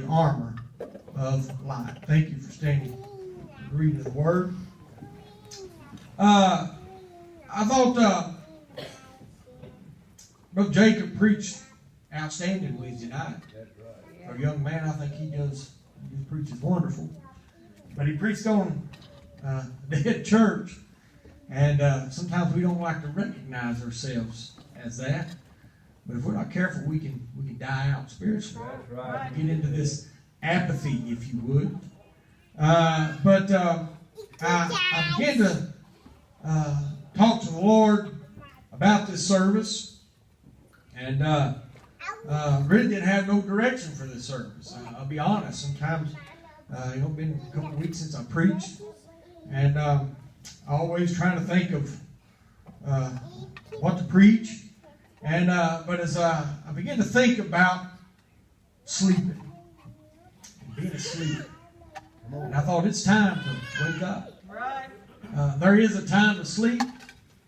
armor of light. Thank you for standing and reading the Word. I thought Brother Jacob preached outstanding Wednesday night. For a young man, I think he preaches wonderful. But he preached on dead church. And sometimes we don't like to recognize ourselves as that. But if we're not careful, we can die out spiritually. That's right. Get into this apathy, if you would. But I began to talk to the Lord about this service, and really didn't have no direction for this service. I'll be honest. Sometimes, it's been a couple of weeks since I preached, and I'm always trying to think of what to preach. And but as I began to think about sleeping and being asleep, and I thought it's time to wake up. There is a time to sleep,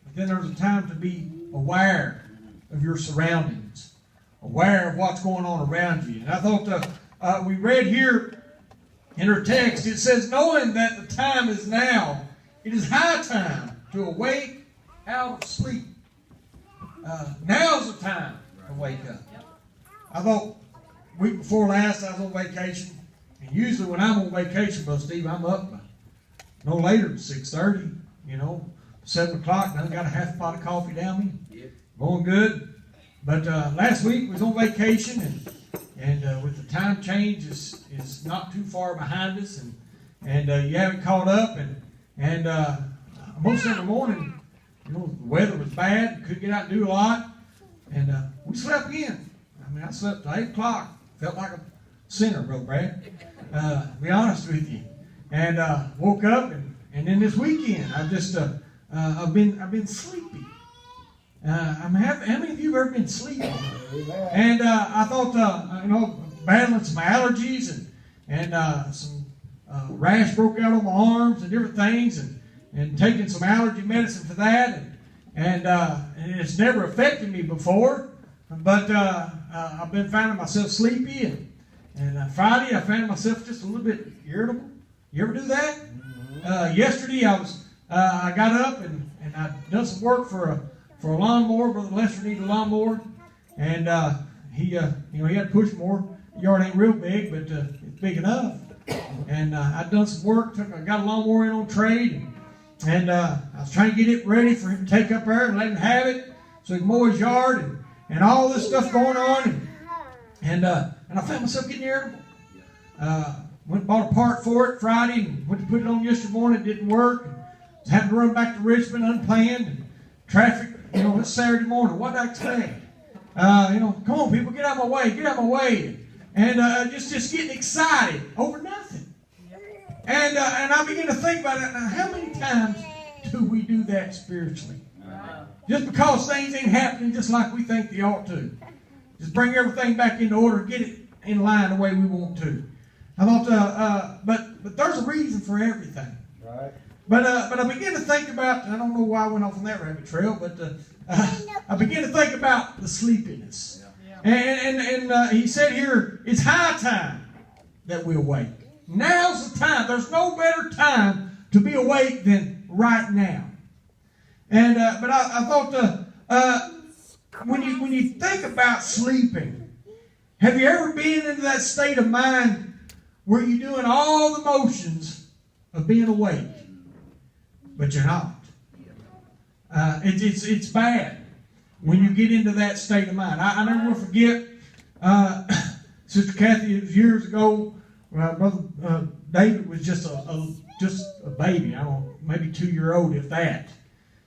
but then there's a time to be aware of your surroundings, aware of what's going on around you. And I thought we read here in our text, it says, knowing that the time is now, it is high time to awake out of sleep. Now's the time to wake up. I thought week before last I was on vacation, and usually when I'm on vacation, Brother Steve, I'm up by no later than 6:30, 7 o'clock, and I got a half pot of coffee down me. Going good. But last week we was on vacation, and with the time change is not too far behind us, and you haven't caught up, and most every morning, the weather was bad, couldn't get out and do a lot, and we slept in. I slept till 8 o'clock. Felt like a sinner, Brother Brad. To be honest with you. And woke up, and then this weekend, I've been sleepy. How many of you have ever been sleepy? And I thought, battling some allergies and some rash broke out on my arms and different things, and taking some allergy medicine for that, and it's never affected me before, but I've been finding myself sleepy, and Friday I found myself just a little bit irritable. You ever do that? Yesterday I got up and I done some work for a lawnmower. Brother Lester needed a lawnmower, and he had to push more. The yard ain't real big, but it's big enough. And I'd done some work. I got a lawnmower in on trade, and I was trying to get it ready for him to take up there and let him have it so he can mow his yard and all this stuff going on. And I found myself getting irritable. Went and bought a part for it Friday and went to put it on yesterday morning. It didn't work. I had to run back to Richmond unplanned. And traffic, it's Saturday morning. What did I expect? Come on, people, get out of my way. Get out of my way. And just getting excited over nothing. And I began to think about it. Now, how many times do we do that spiritually? Just because things ain't happening just like we think they ought to. Just bring everything back into order, get it in line the way we want to. I thought, but there's a reason for everything. Right. But I began to think about, I don't know why I went off on that rabbit trail, but I began to think about the sleepiness. Yeah. And he said here, it's high time that we awake. Now's the time. There's no better time to be awake than right now. And but I thought, when you think about sleeping, have you ever been into that state of mind where you're doing all the motions of being awake, but you're not? It's bad when you get into that state of mind. I never will forget Sister Kathy. It was years ago. Brother David was just a baby. I don't know, maybe 2-year-old, if that.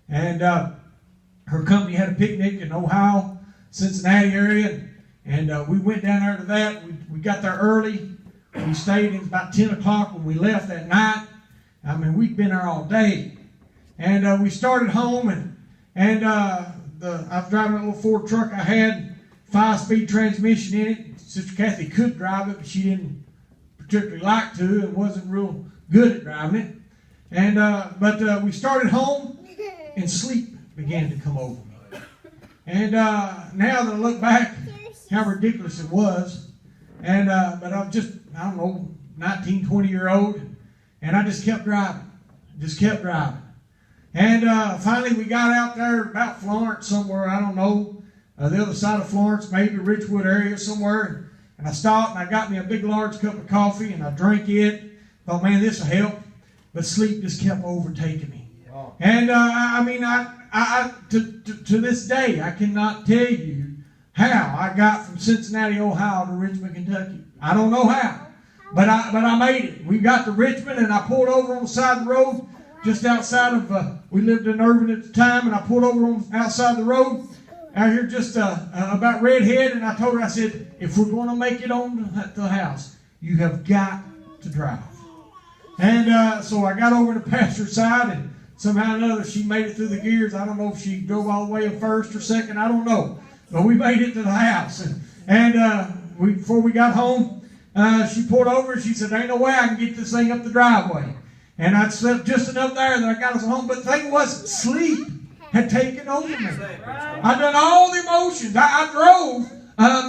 And her company had a picnic in Ohio, Cincinnati area, and we went down there to that. We got there early. We stayed. It was about 10 o'clock when we left that night. We'd been there all day. And we started home, and I was driving a little Ford truck I had, 5-speed transmission in it. Sister Kathy could drive it, but she didn't particularly like to and wasn't real good at driving it. And but we started home, and sleep began to come over me. And now that I look back, how ridiculous it was. And but I was just I don't know, 19, 20-year-old. And I just kept driving. And finally we got out there about Florence somewhere, I don't know, the other side of Florence, maybe Richwood area somewhere. And I stopped and I got me a big large cup of coffee and I drank it. Thought, man, this will help. But sleep just kept overtaking me. Wow. And to this day, I cannot tell you how I got from Cincinnati, Ohio to Richmond, Kentucky. I don't know how. But I made it. We got to Richmond and I pulled over on the side of the road just outside of, we lived in Irving at the time, and I pulled over on outside the road out here just about Redhead, and I told her, I said, if we're going to make it on to the house, you have got to drive. And so I got over to the passenger side, and somehow or another she made it through the gears. I don't know if she drove all the way in first or second, I don't know. But we made it to the house. And before we got home, she pulled over and she said, there ain't no way I can get this thing up the driveway. And I'd slept just enough there that I got us home. But the thing was, sleep had taken over me. I'd done all the emotions. I drove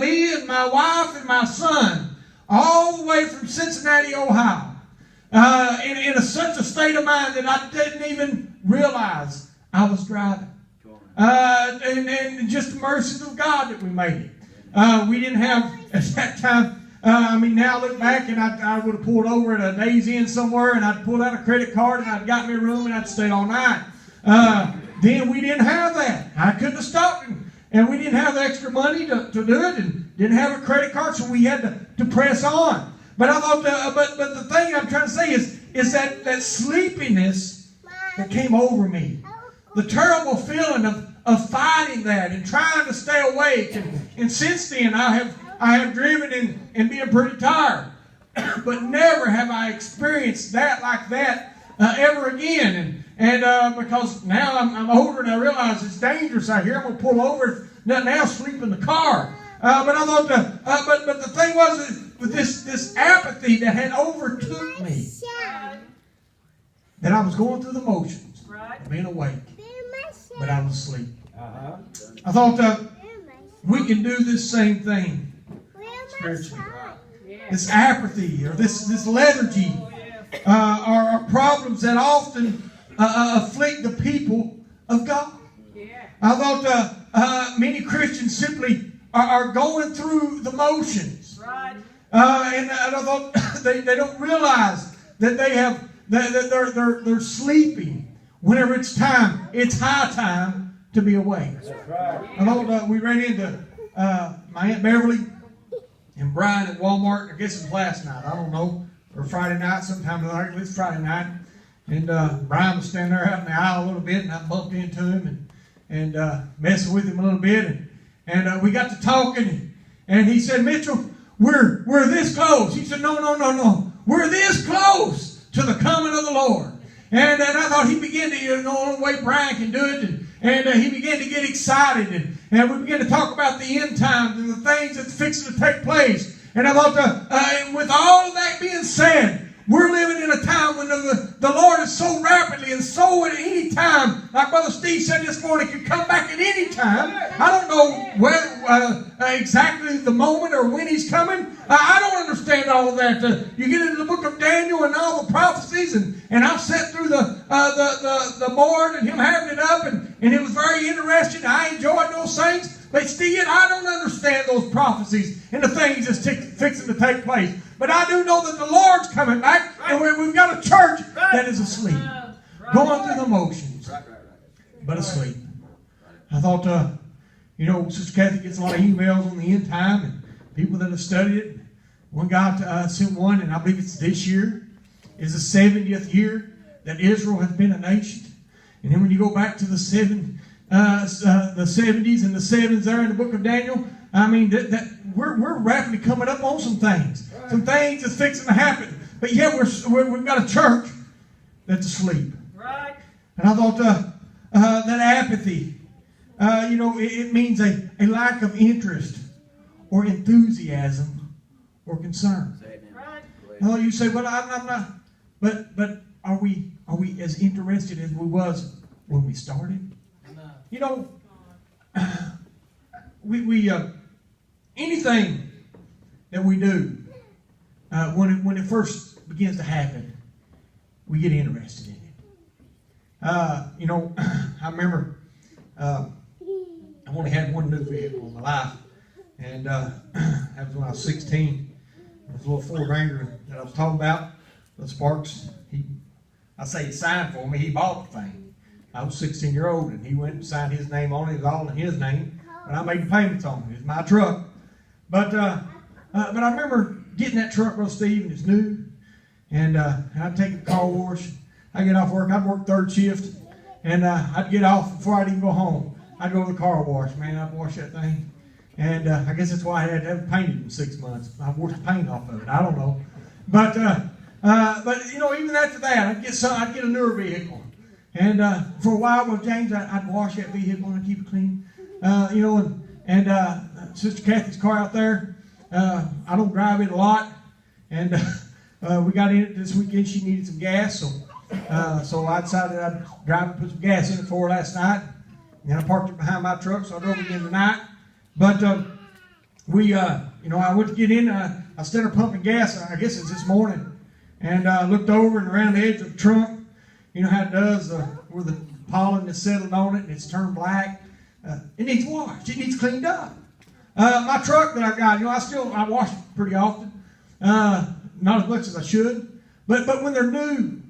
me and my wife and my son all the way from Cincinnati, Ohio, in such a state of mind that I didn't even realize I was driving. And just the mercy of God that we made it. We didn't have, at that time, now I look back and I would have pulled over at a Days Inn somewhere and I'd pulled out a credit card and I'd got me a room and I'd stayed all night. Then we didn't have that. I couldn't have stopped and we didn't have the extra money to do it and didn't have a credit card, so we had to press on. But I thought, but the thing I'm trying to say is that sleepiness that came over me, the terrible feeling of fighting that and trying to stay awake. And since then I have driven and been pretty tired. But never have I experienced that like that ever again. And because now I'm older and I realize it's dangerous out here. I'm going to pull over. Nothing else, sleep in the car. But I thought, but the thing was with this apathy that had overtook me, that I was going through the motions of being awake, but I was asleep. I thought we can do this same thing spiritually. This apathy or this lethargy are problems that often afflict the people of God. I thought many Christians simply are going through the motions, and I thought they don't realize that that they're sleeping whenever it's time. It's high time to be awake. I thought we ran into my Aunt Beverly and Brian at Walmart. I guess it was last night. I don't know, or Friday night, sometime like at least Friday night. And Brian was standing there out in the aisle a little bit, and I bumped into him and messing with him a little bit, and we got to talking, and he said, Mitchell, we're this close. He said, no, we're this close to the coming of the Lord. And I thought he began to, the only way Brian can do it, and he began to get excited, and we began to talk about the end times and the things that's fixing to take place. And I thought, with all of that being said, we're living in a time when the Lord is so rapidly and so at any time, like Brother Steve said this morning, could come back at any time. I don't know whether exactly the moment or when He's coming. I don't understand all of that. You get into the book of Daniel and all the prophecies, and I've sat through the board and him having it up, and it was very interesting. I enjoyed those things. But still, I don't understand those prophecies and the things that's fixing to take place. But I do know that the Lord's coming back, and we've got a church that is asleep, going through the motions, but asleep. I thought, Sister Kathy gets a lot of emails on the end time, and people that have studied it. One guy sent one, and I believe it's this year, is the 70th year that Israel has been a nation. And then when you go back to the 70s and the 70s there in the book of Daniel, I mean, we're rapidly coming up on some things. Some things that's fixing to happen. But yet we've got a church that's asleep. Right. And I thought that apathy, it means a lack of interest or enthusiasm or concern. Right. Now you say, well, I'm not. But are we as interested as we was when we started? We anything that we do, when it first begins to happen, we get interested in it. You know, I remember I only had one new vehicle in my life, and that was when I was 16. It was a little Ford Ranger that I was talking about. The Sparks, he signed for me. He bought the thing. I was 16-year-old, and he went and signed his name on it. It was all in his name, but I made the payments on it. It was my truck. But I remember getting that truck, Brother Steve, and it's new. And I'd take it to the car wash. I'd get off work. I'd work third shift, and I'd get off before I'd even go home. I'd go to the car wash, man. I'd wash that thing. And I guess that's why I had to have it painted in 6 months. I washed the paint off of it. I don't know. But you know, even after that, I'd get a newer vehicle. And for a while with James, I'd wash that vehicle and I'd keep it clean. You know, and Sister Kathy's car out there, I don't drive it a lot. And we got in it this weekend. She needed some gas, so I decided I'd drive and put some gas in it for her last night. And then I parked it behind my truck, so I drove it in tonight. But you know, I went to get in. I started pumping gas. I guess it's this morning, and I looked over and around the edge of the trunk. You know how it does, where the pollen is settled on it and it's turned black. It needs washed. It needs cleaned up. My truck that I got, you know, I wash it pretty often. Not as much as I should. But when they're new,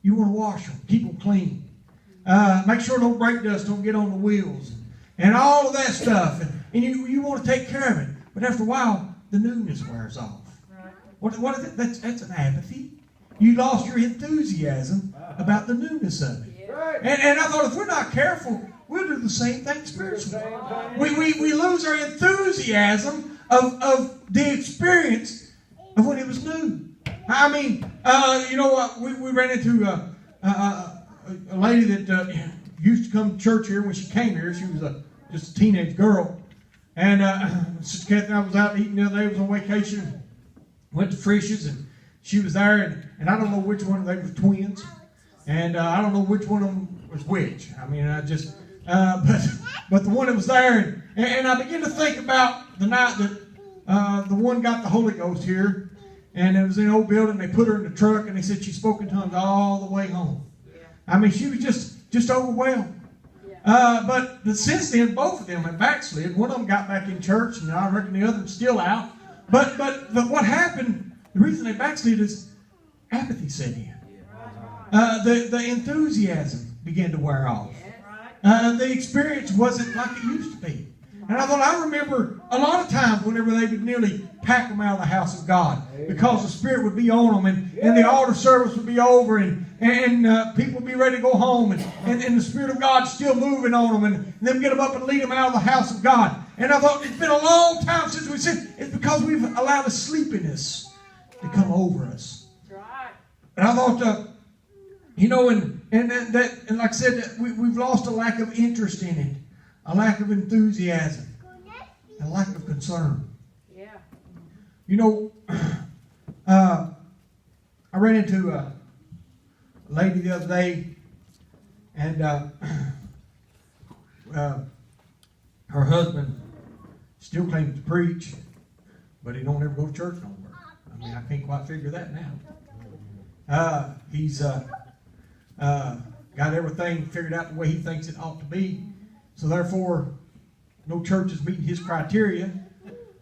you want to wash them. Keep them clean. Make sure no brake dust don't get on the wheels. And all of that stuff. And you want to take care of it. But after a while, the newness wears off. What is it? That's an apathy. You lost your enthusiasm about the newness of it. And I thought, if we're not careful, we'll do the same thing spiritually. We lose our enthusiasm of the experience of when it was new. I mean, you know what? We ran into a lady that used to come to church here when she came here. She was just a teenage girl. And Sister Kathy and I was out eating the other day. Was on vacation. Went to Frisch's, and she was there. And I don't know which one of them were twins. And I don't know which one of them was which. I mean, but the one that was there. And I began to think about the night that the one got the Holy Ghost here. And it was in an old building. They put her in the truck, and they said she spoke in tongues all the way home. Yeah. I mean, she was just overwhelmed. Yeah. But since then, both of them have backslid. One of them got back in church, and I reckon the other one's still out. But what happened, the reason they backslid is apathy set in. The enthusiasm began to wear off. The experience wasn't like it used to be. And I remember a lot of times whenever they would nearly pack them out of the house of God because the Spirit would be on them and the altar service would be over and people would be ready to go home and the Spirit of God still moving on them and them get them up and lead them out of the house of God. And I thought, it's been a long time since we said it's because we've allowed a sleepiness to come over us. And I thought, you know, and like I said, we've lost a lack of interest in it. A lack of enthusiasm. A lack of concern. Yeah. You know, I ran into a lady the other day, and her husband still claims to preach, but he don't ever go to church no more. I mean, I can't quite figure that now. He's got everything figured out the way he thinks it ought to be. So therefore, no church is meeting his criteria,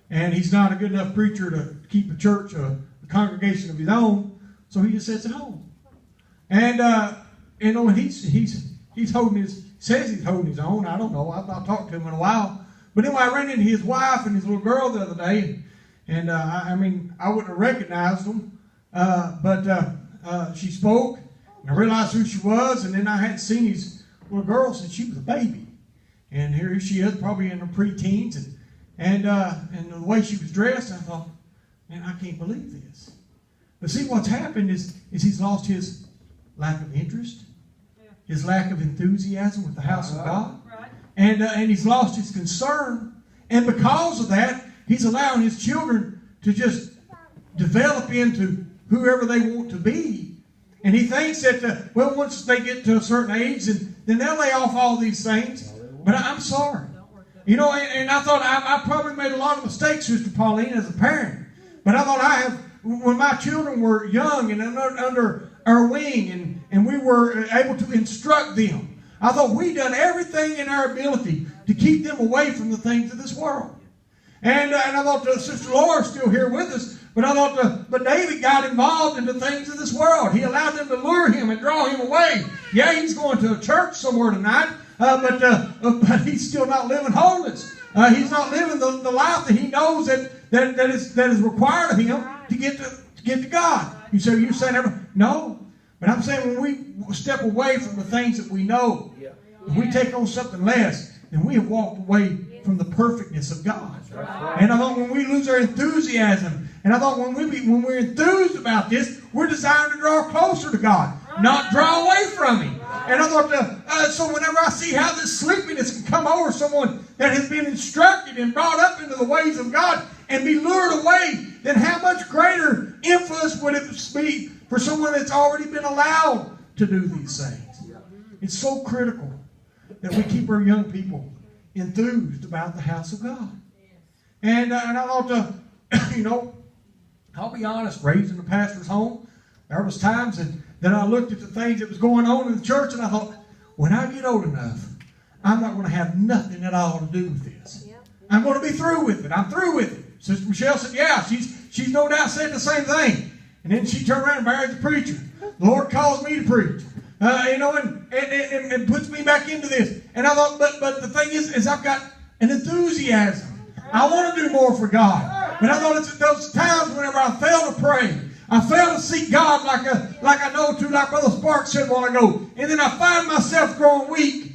and he's not a good enough preacher to keep a church, a congregation of his own. So he just sits at home, and you know, and he's holding says he's holding his own. I don't know. I've not talked to him in a while, but anyway, I ran into his wife and his little girl the other day, and I mean, I wouldn't have recognized them, but she spoke, and I realized who she was, and then I hadn't seen his little girl since she was a baby. And here she is, probably in her preteens, and the way she was dressed, I thought, man, I can't believe this. But see, what's happened is he's lost his lack of interest, his lack of enthusiasm with the house of God, and he's lost his concern. And because of that, he's allowing his children to just develop into whoever they want to be. And he thinks that, once they get to a certain age, then they'll lay off all these things. But I'm sorry. You know, and I thought I probably made a lot of mistakes, Sister Pauline, as a parent. But I thought I have when my children were young and under our wing and we were able to instruct them, I thought we done everything in our ability to keep them away from the things of this world. And I thought Sister Laura's still here with us, but I thought, but David got involved in the things of this world. He allowed them to lure him and draw him away. Yeah, he's going to a church somewhere tonight, but he's still not living holiness. He's not living the life that he knows that is required of him to get to God. You say, you're saying no, but I'm saying when we step away from the things that we know, and we take on something less, then we have walked away from the perfectness of God. And I thought when we lose our enthusiasm, and I thought when we're enthused about this, we're desiring to draw closer to God, not draw away from Him. And I thought, so whenever I see how this sleepiness can come over someone that has been instructed and brought up into the ways of God and be lured away, then how much greater influence would it be for someone that's already been allowed to do these things? It's so critical that we keep our young people enthused about the house of God. And I thought, I'll be honest, raised in a pastor's home, there was times that I looked at the things that was going on in the church and I thought, when I get old enough, I'm not going to have nothing at all to do with this. I'm going to be through with it. I'm through with it. Sister Michelle said, yeah, she's no doubt said the same thing. And then she turned around and married the preacher. The Lord calls me to preach. And puts me back into this. And I thought, but the thing is I've got an enthusiasm. I want to do more for God. But I thought it's those times whenever I fail to pray, I fail to seek God like I know to, like Brother Sparks said a while ago. And then I find myself growing weak.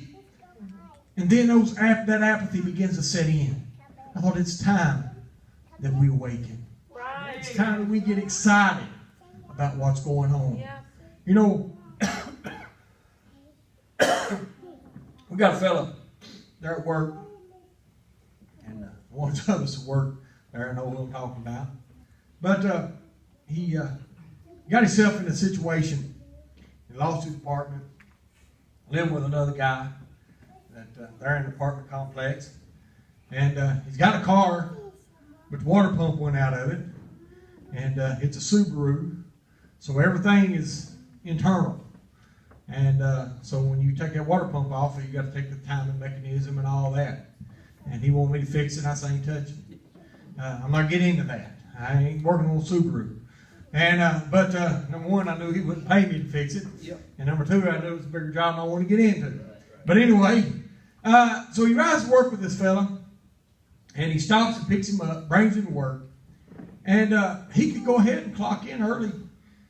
And then that apathy begins to set in. I thought it's time that we awaken. Right. It's time that we get excited about what's going on. Yeah. We got a fella there at work, and one of us at work there, I know what I'm talking about. But he got himself in a situation. He lost his apartment, living with another guy that they're in an apartment complex, and he's got a car, but the water pump went out of it, and it's a Subaru, so everything is internal. And so when you take that water pump off, you got to take the timing mechanism and all that. And he wanted me to fix it. I said, I ain't touching it. I'm not getting into that. I ain't working on Subaru. And but number one, I knew he wouldn't pay me to fix it. Yep. And number two, I knew it was a bigger job than I wanted to get into. But anyway, so he rides to work with this fella, and he stops and picks him up, brings him to work, and he could go ahead and clock in early.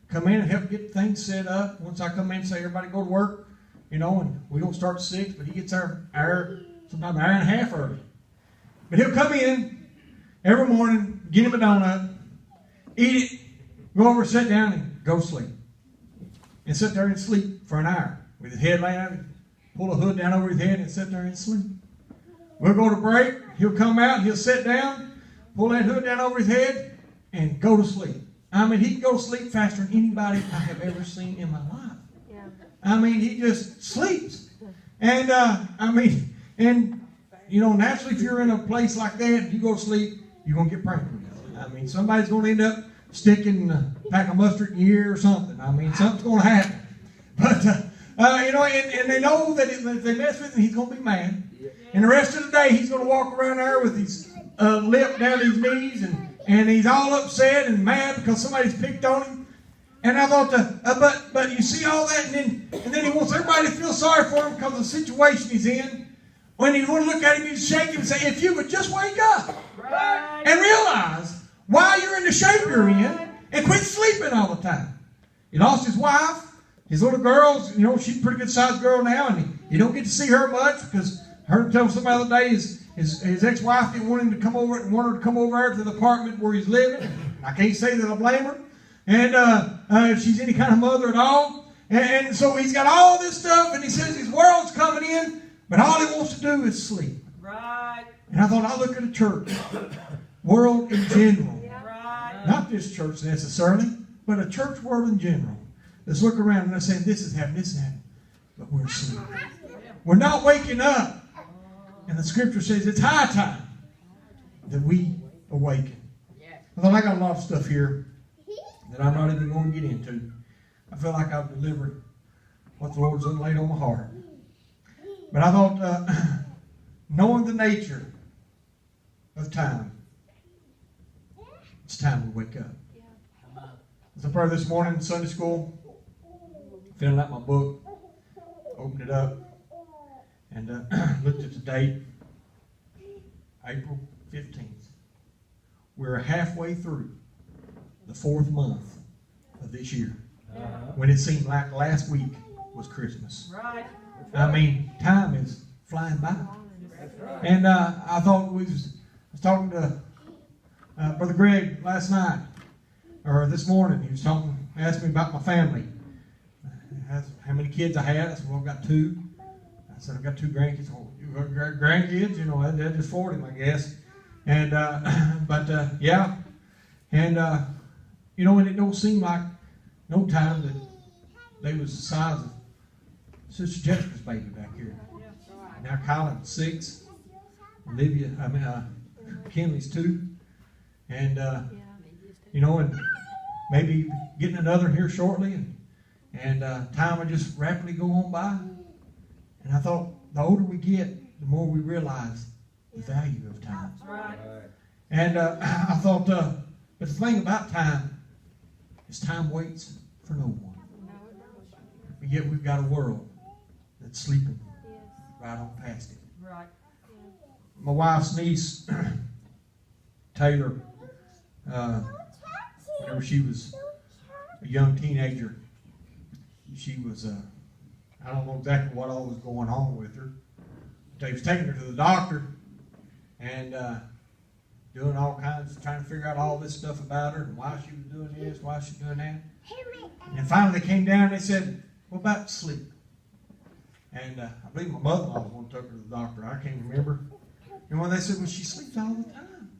Come in and help get things set up. Once I come in and say, everybody go to work, and we don't start at 6, but he gets sometimes an hour and a half early. But he'll come in every morning, get him a donut, eat it, go over, sit down, and go to sleep. And sit there and sleep for an hour with his head laying out, pull a hood down over his head and sit there and sleep. We'll go to break, he'll come out, he'll sit down, pull that hood down over his head, and go to sleep. I mean, he can go to sleep faster than anybody I have ever seen in my life. Yeah. I mean, he just sleeps. And, naturally, if you're in a place like that, you go to sleep, you're going to get pregnant. I mean, somebody's going to end up sticking a pack of mustard in your ear or something. I mean, something's going to happen. But, and they know that if they mess with him, he's going to be mad. And the rest of the day, he's going to walk around there with his lip down his knees and he's all upset and mad because somebody's picked on him. And I thought, but you see all that, and then he wants everybody to feel sorry for him because of the situation he's in. When you want to look at him, you shake him and say, if you would just wake up and realize why you're in the shape you're in and quit sleeping all the time. He lost his wife, his little girls, she's a pretty good sized girl now, and he don't get to see her much because I heard him tell somebody the other day his ex-wife didn't want him to come over and want her to come over to the apartment where he's living. I can't say that I blame her. And if she's any kind of mother at all. And so he's got all this stuff, and he says his world's coming in, but all he wants to do is sleep. Right. And I thought, I'll look at a church, world in general. Yeah. Right. Not this church necessarily, but a church world in general. Let's look around and they're saying, this is happening, but we're asleep. We're not waking up. And the scripture says it's high time that we awaken. I thought I got a lot of stuff here that I'm not even going to get into. I feel like I've delivered what the Lord's laid on my heart. But I thought, knowing the nature of time, it's time to wake up. As I prayed this morning in Sunday school, filling out my book, opened it up, and looked at the date, April 15th. We're halfway through the 4th month of this year, when it seemed like last week was Christmas. Right. I mean, time is flying by. And I thought I was talking to Brother Greg last night, or this morning. He was asked me about my family. How many kids I had? I said, well, I've got 2. I said, I've got 2 grandkids. Oh, you got grandkids? You know, that just 40, I guess. And, yeah. And, you know, and it don't seem like no time that they was the size of Sister Jessica's baby back here. Now Kylan's 6. Kinley's 2. And, you know, and maybe getting another here shortly. And time will just rapidly go on by. And I thought, the older we get, the more we realize the value of time. Right. And I thought, but the thing about time is time waits for no one. But yet we've got a world that's sleeping right on past it. Right. My wife's niece, Taylor, whenever she was a young teenager, she was, I don't know exactly what all was going on with her. They was taking her to the doctor and doing all kinds, trying to figure out all this stuff about her and why she was doing this, why she was doing that. And finally they came down and they said, what about sleep? And I believe my mother-in-law was one who took her to the doctor. I can't remember. And when they said, well, she sleeps all the time.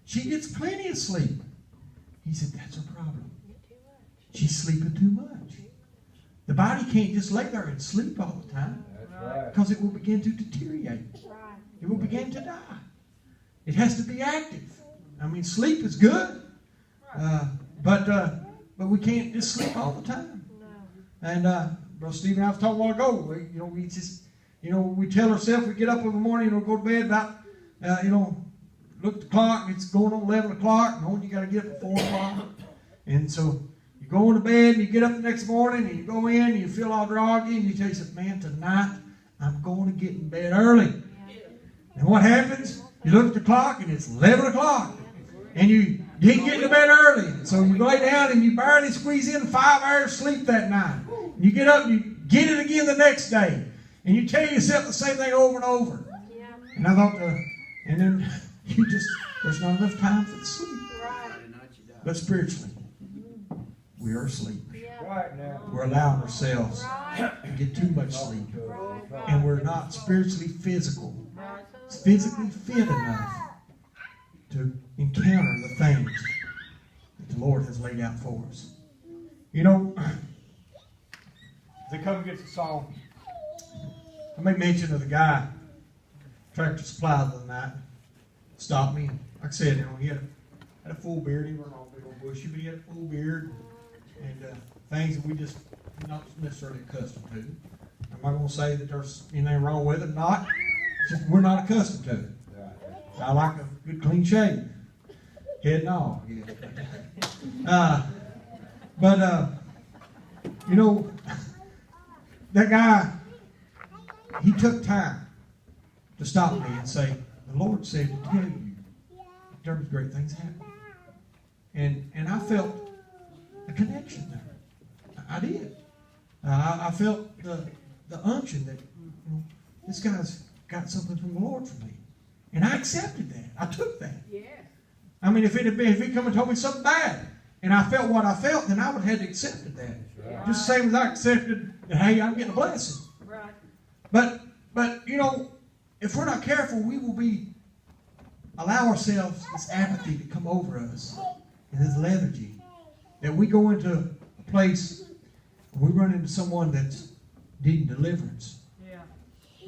She gets plenty of sleep. He said, that's her problem. She's sleeping too much. The body can't just lay there and sleep all the time. Because it will begin to deteriorate. It will begin to die. It has to be active. I mean, sleep is good. But we can't just sleep all the time. And Brother Steve and I was talking a while ago. We tell ourselves we get up in the morning and we'll go to bed about, look at the clock and it's going on 11 o'clock. And you got to get up at 4 o'clock. And so you go into bed and you get up the next morning and you go in and you feel all groggy and you tell yourself, man, tonight I'm going to get in bed early. And what happens? You look at the clock and it's 11 o'clock. And you didn't get to bed early. So you lay down and you barely squeeze in 5 hours sleep that night. And you get up and you get it again the next day. And you tell yourself the same thing over and over. And I thought, and then there's not enough time for the sleep. But spiritually, we are asleep. We're allowing ourselves to get too much sleep. And we're not spiritually physically fit enough to encounter the things that the Lord has laid out for us. You know, they come against the song. I made mention of the guy, Tractor Supply, the other night, stopped me. And like I said, he had a full beard. He wasn't all big old bushy, but he had a full beard and things that we just not necessarily accustomed to. I'm not going to say that there's anything wrong with it. Not. It's just we're not accustomed to it. I like a good clean shave. Head and all. Yeah. That guy, he took time to stop me and say, the Lord said to tell you that there was great things happening. And I felt a connection there. I did. I felt the unction that this guy's got something from the Lord for me. And I accepted that. I took that. Yeah. I mean, if he come and told me something bad, and I felt what I felt, then I would have had to accept that. Right. Just the same as I accepted that, hey, I'm getting a blessing. Right. But if we're not careful, we will allow ourselves this apathy to come over us, and this lethargy, that we go into a place and we run into someone that's needing deliverance. Yeah.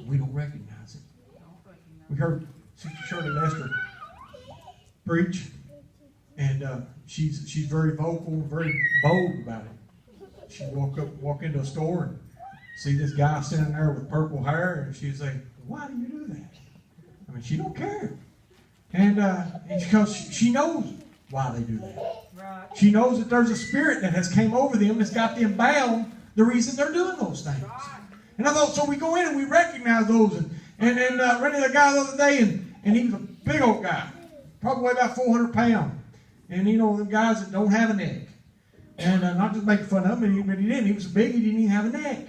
We don't recognize it. We heard Sister Shirley Lester preach, and she's very vocal, very bold about it. She'd walk into a store and see this guy sitting there with purple hair, and she'd say, "Why do you do that?" I mean, she don't care, and because she knows why they do that. Right. She knows that there's a spirit that has came over them that's got them bound. The reason they're doing those things. And I thought, so we go in and we recognize those. And ran into a guy the other day, and he was a big old guy, probably weighed about 400 pounds. And you know, them guys that don't have a neck. And not just making fun of him, but he didn't. He was big, he didn't even have a neck.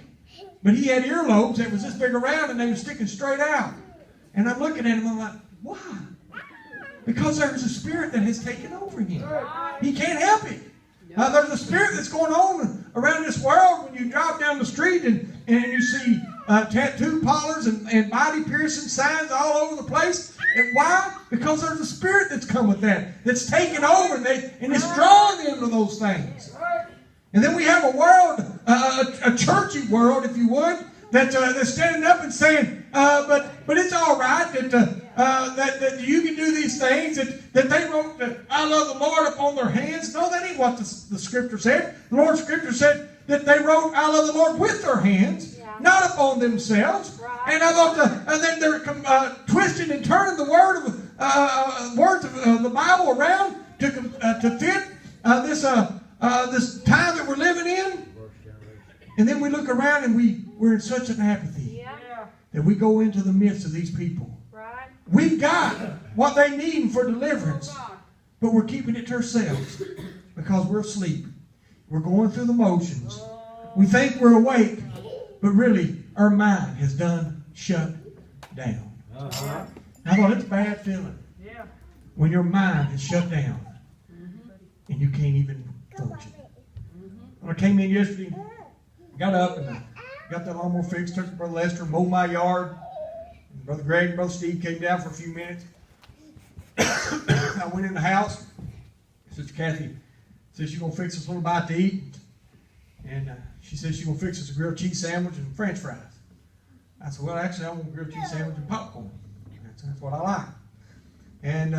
But he had earlobes that was this big around, and they were sticking straight out. And I'm looking at him, I'm like, why? Because there's a spirit that has taken over him. He can't help it. There's a spirit that's going on around this world when you drive down the street and you see tattoo parlors and body piercing signs all over the place. And why? Because there's a spirit that's come with that, that's taken over, and it's drawing them to those things. And then we have a world, a churchy world, if you would, that's standing up and saying, but it's all right that you can do these things, that they wrote that I love the Lord upon their hands. No, that ain't what the Scripture said. The Lord's Scripture said that they wrote I love the Lord with their hands, not upon themselves. Right. And I thought, and then they're twisting and turning the words of the Bible around to fit this time that we're living in. And then we look around and we're in such an apathy that we go into the midst of these people. Right. We've got what they need for deliverance, but we're keeping it to ourselves because we're asleep. We're going through the motions. We think we're awake, but really our mind has done shut down. Uh-huh. I thought it's a bad feeling when your mind is shut down and you can't even function. When I came in yesterday, got up and I got that lawnmower fixed, took it to Brother Lester, mowed my yard. And Brother Greg and Brother Steve came down for a few minutes. I went in the house. Sister Kathy said she's going to fix us a little bite to eat. And she said she's going to fix us a grilled cheese sandwich and French fries. I said, well, actually, I want a grilled cheese sandwich and popcorn. That's what I like. And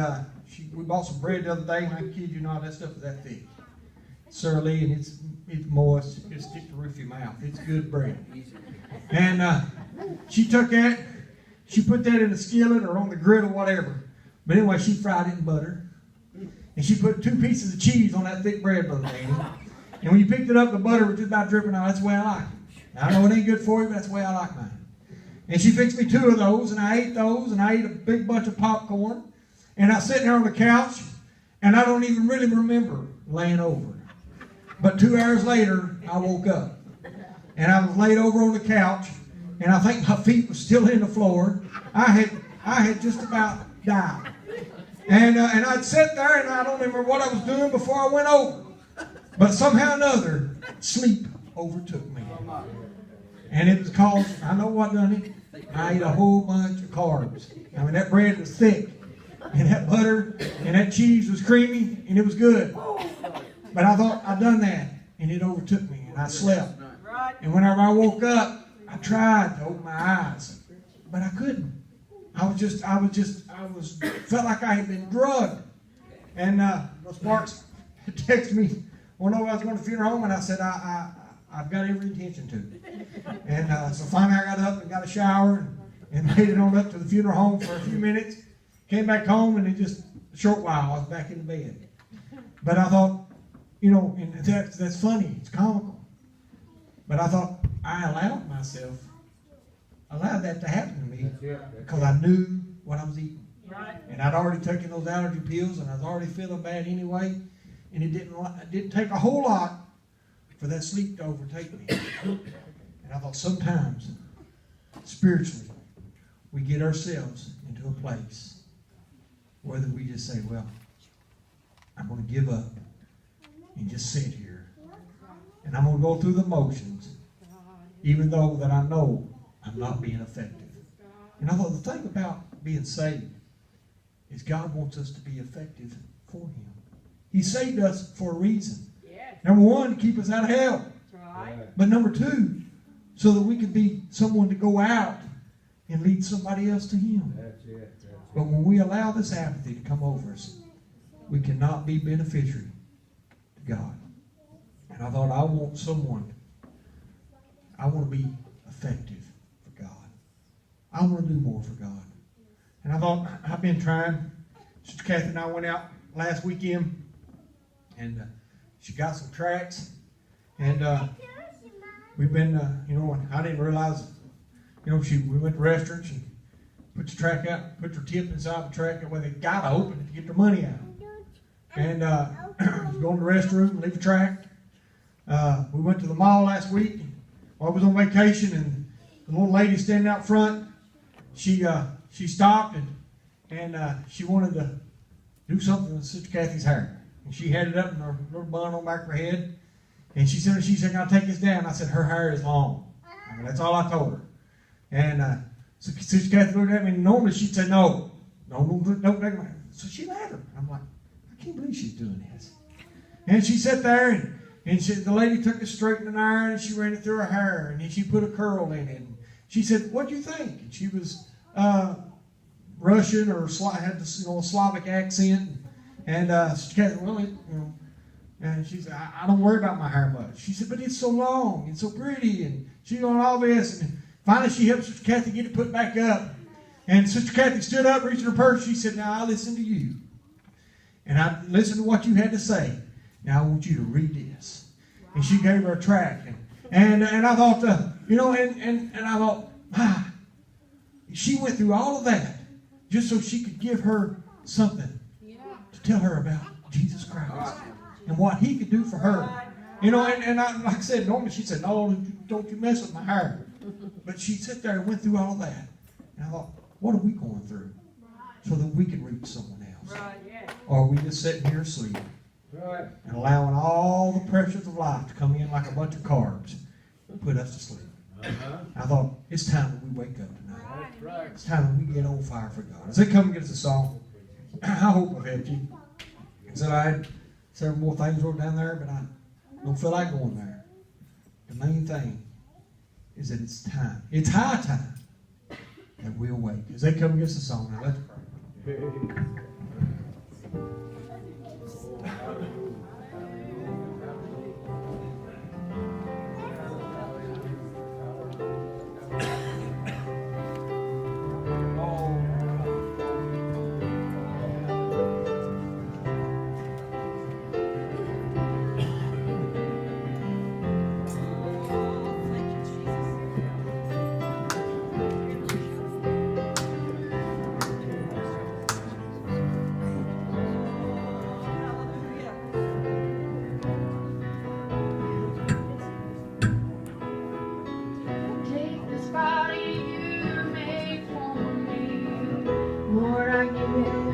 we bought some bread the other day, and I kid you not, that stuff is that thick. Sir Lee, and it's moist. It'll stick to the roof of your mouth. It's good bread. And she took that, she put that in the skillet or on the grill or whatever. But anyway, she fried it in butter. And she put 2 pieces of cheese on that thick bread, Brother Danny. And when you picked it up, the butter was just about dripping out. That's the way I like it. Now, I know it ain't good for you, but that's the way I like mine. And she fixed me 2 of those, and I ate those, and I ate a big bunch of popcorn. And I was sitting there on the couch, and I don't even really remember laying over. But 2 hours later, I woke up. And I was laid over on the couch, and I think my feet were still in the floor. I had just about died. And I'd sat there, and I don't remember what I was doing before I went over. But somehow or another, sleep overtook me. And it was cause, I know what done it. I ate a whole bunch of carbs. I mean, that bread was thick, and that butter, and that cheese was creamy, and it was good. But I thought, I'd done that, and it overtook me, and I slept. And whenever I woke up, I tried to open my eyes, but I couldn't. I felt like I had been drugged. And Sparks texted me, well, no, I was going to the funeral home, and I said, I've got every intention to. And so finally I got up and got a shower and made it on up to the funeral home for a few minutes. Came back home, and in just a short while, I was back in the bed. But I thought, you know, and that's funny. It's comical. But I thought, I allowed that to happen to me because I knew what I was eating. Right. And I'd already taken those allergy pills, and I was already feeling bad anyway. And it didn't take a whole lot for that sleep to overtake me. And I thought sometimes, spiritually, we get ourselves into a place where we just say, well, I'm going to give up and just sit here. And I'm going to go through the motions, even though that I know I'm not being effective. And I thought the thing about being saved is God wants us to be effective for Him. He saved us for a reason. Yes. Number 1, to keep us out of hell. Right. But number 2, so that we could be someone to go out and lead somebody else to Him. That's it. But when we allow this apathy to come over us, we cannot be beneficiary God. And I thought, I want to be effective for God. I want to do more for God. And I thought, I've been trying. Sister Kathy and I went out last weekend, and she got some tracts. And we've been, I didn't realize, we went to restaurants and put your tract out, put your tip inside the tract, that way they got to open it to get their money out. And go in the restroom and leave a tract. We went to the mall last week. I was on vacation, and the little lady standing out front, she stopped and she wanted to do something with Sister Kathy's hair. And she had it up in her little bun on the back of her head. And she said, "Can I take this down?" I said, "Her hair is long." I mean, that's all I told her. And so Sister Kathy looked at me, and normally she'd say, "No, don't take my hair." So she let her. I'm like, I can't believe she's doing this. And she sat there, and the lady took a straightening iron, and she ran it through her hair, and then she put a curl in it. And she said, "What'd you think?" And she was Russian or had this, a Slavic accent. And Sister Kathy, and she said, I don't worry about my hair much. She said, "But it's so long and so pretty." And she's doing all this. And finally she helped Sister Kathy get it put back up. And Sister Kathy stood up, reached in her purse. She said, "Now I listen to you. And I listened to what you had to say. Now I want you to read this." And she gave her a tract. And I thought, and I thought, she went through all of that just so she could give her something to tell her about Jesus Christ and what he could do for her. And I, like I said, normally she said, "No, don't you mess with my hair." But she sat there and went through all that. And I thought, what are we going through so that we can reach someone else? Or are we just sitting here asleep and allowing all the pressures of life to come in like a bunch of carbs and put us to sleep? I thought, it's time that we wake up tonight. It's time that we get on fire for God. As they come and get us a song, I hope I've helped you. So I had several more things wrote down there, but I don't feel like going there. The main thing is that it's time. It's high time that we awake. As they come and get us a song, now let's pray. Take this body you made for me, Lord, I give it